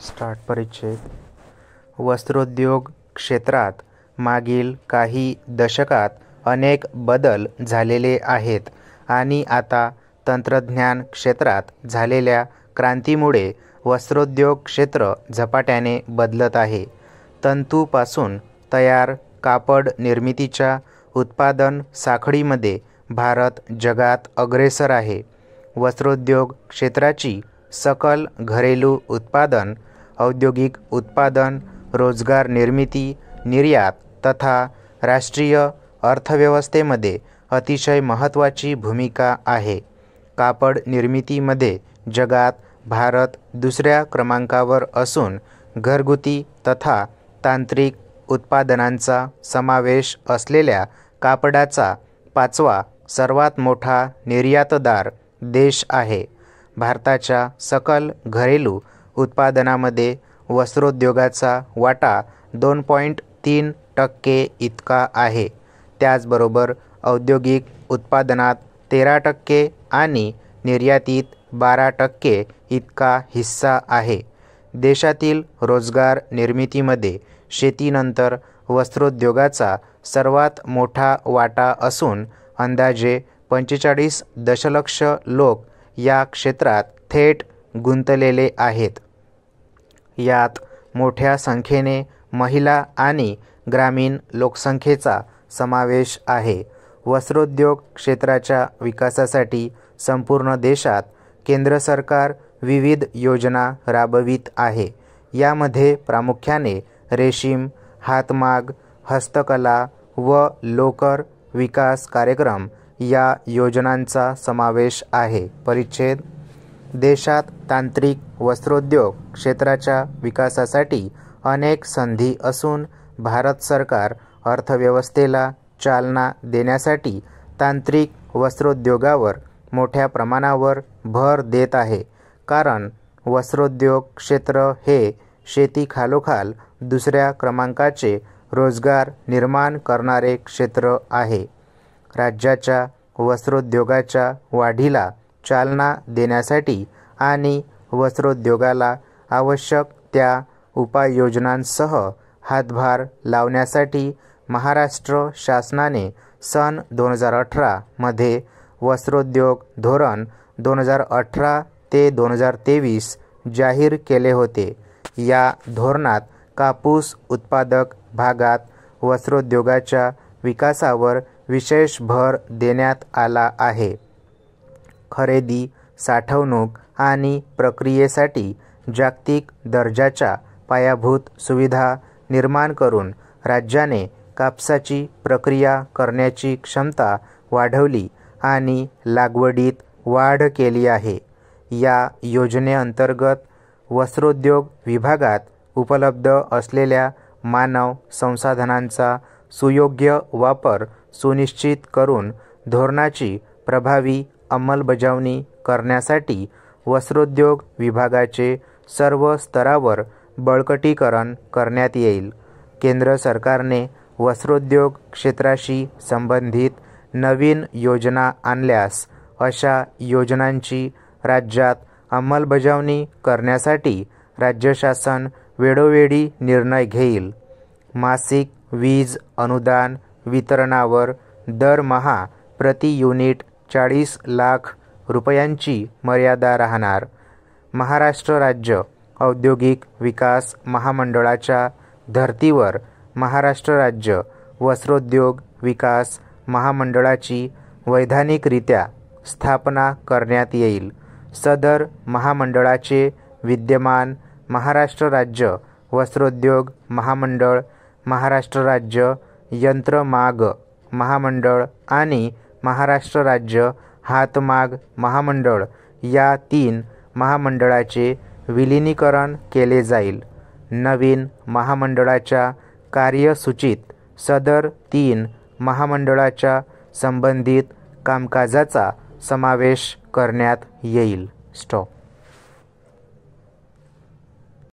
Start परिच्छेद. वस्त्रोद्योग क्षेत्रात मागील काही दशकात अनेक बदल झालेले आहेत आणि आता तंत्रज्ञान क्षेत्रात झालेल्या क्रांतीमुळे वस्त्रोद्योग क्षेत्र झपाट्याने बदलत आहे. तंतूपासून तयार कापड निर्मितीच्या उत्पादन साखळीमध्ये भारत जगात अग्रेसर आहे. वस्त्रोद्योग क्षेत्राची सकल घरेलू उत्पादन, औद्योगिक उत्पादन, रोजगार निर्मिती, निर्यात तथा राष्ट्रीय अर्थव्यवस्थेमध्ये अतिशय महत्त्वाची भूमिका आहे. कापड निर्मितीमध्ये जगात भारत दुसऱ्या क्रमांकावर असून घरगुती तथा तांत्रिक उत्पादनांचा समावेश असलेल्या कापडाचा 5वा सर्वात मोठा निर्यातदार देश आहे. भारताच्या सकल घरेलू उत्पादनामध्ये वस्त्रोद्योगाचा वाटा 2.3% इतका आहे. त्याचबरोबर औद्योगिक उत्पादनात 13% आणि निर्यातीत 12% इतका हिस्सा आहे. देशातील रोजगार निर्मितीमध्ये शेतीनंतर वस्त्रोद्योगाचा सर्वात मोठा वाटा असून अंदाजे 45 दशलक्ष लोक या क्षेत्रात थेट गुंतलेले आहेत. यात मोठ्या संख्येने महिला आणि ग्रामीण लोकसंख्येचा समावेश आहे. वस्त्रोद्योग क्षेत्राच्या विकासासाठी संपूर्ण देशात केंद्र सरकार विविध योजना राबवित आहे. यामध्ये प्रामुख्याने रेशीम, हातमाग, हस्तकला व लोकर विकास कार्यक्रम या योजनांचा समावेश आहे. परिच्छेद. देशात तांत्रिक वस्त्रोद्योग क्षेत्राच्या विकासासाठी अनेक संधी असून भारत सरकार अर्थव्यवस्थेला चालना देण्यासाठी तांत्रिक वस्त्रोद्योगावर मोठ्या प्रमाणावर भर देत आहे. कारण वस्त्रोद्योग क्षेत्र हे शेतीखालोखाल दुसऱ्या क्रमांकाचे रोजगार निर्माण करणारे क्षेत्र आहे. राज्याच्या वस्त्रोद्योगाच्या वाढीला चालना देण्यासाठी आणि वस्त्रोद्योगाला आवश्यक त्या उपाययोजनांसह हातभार लावण्यासाठी महाराष्ट्र शासनाने सन 2018 मध्ये वस्त्रोद्योग धोरण 2018 ते 2023 जाहीर केले होते. या धोरणात कापूस उत्पादक भागात वस्त्रोद्योगाच्या विकासावर विशेष भर देण्यात आला आहे. खरेदी, साठवणूक आणि प्रक्रियेसाठी जागतिक दर्जाच्या पायाभूत सुविधा निर्माण करून राज्याने कापसाची प्रक्रिया करण्याची क्षमता वाढवली आणि लागवडीत वाढ केली आहे. या योजनेअंतर्गत वस्त्रोद्योग विभागात उपलब्ध असलेल्या मानव संसाधनांचा सुयोग्य वापर सुनिश्चित करून धोरणाची प्रभावी अंमलबजावणी करण्यासाठी वस्त्रोद्योग विभागाचे सर्व स्तरावर बळकटीकरण करण्यात येईल. केंद्र सरकारने वस्त्रोद्योग क्षेत्राशी संबंधित नवीन योजना आणल्यास अशा योजनांची राज्यात अंमलबजावणी करण्यासाठी राज्य शासन वेळोवेळी निर्णय घेईल. मासिक वीज अनुदान वितरणावर दरमहा प्रति युनिट 40 लाख रुपयांची मर्यादा राहणार. महाराष्ट्र राज्य औद्योगिक विकास महामंडळाच्या धर्तीवर महाराष्ट्र राज्य वस्त्रोद्योग विकास महामंडळाची वैधानिकरित्या स्थापना करण्यात येईल. सदर महामंडळाचे विद्यमान महाराष्ट्र राज्य वस्त्रोद्योग महामंडळ, महाराष्ट्र राज्य यंत्रमाग महामंडळ आणि महाराष्ट्र राज्य हातमाग महामंडळ या 3 महामंडळाचे विलिनीकरण केले जाईल. नवीन महामंडळाच्या कार्यसूचीत सदर 3 महामंडळाच्या संबंधित कामकाजाचा समावेश करण्यात येईल. स्टॉप.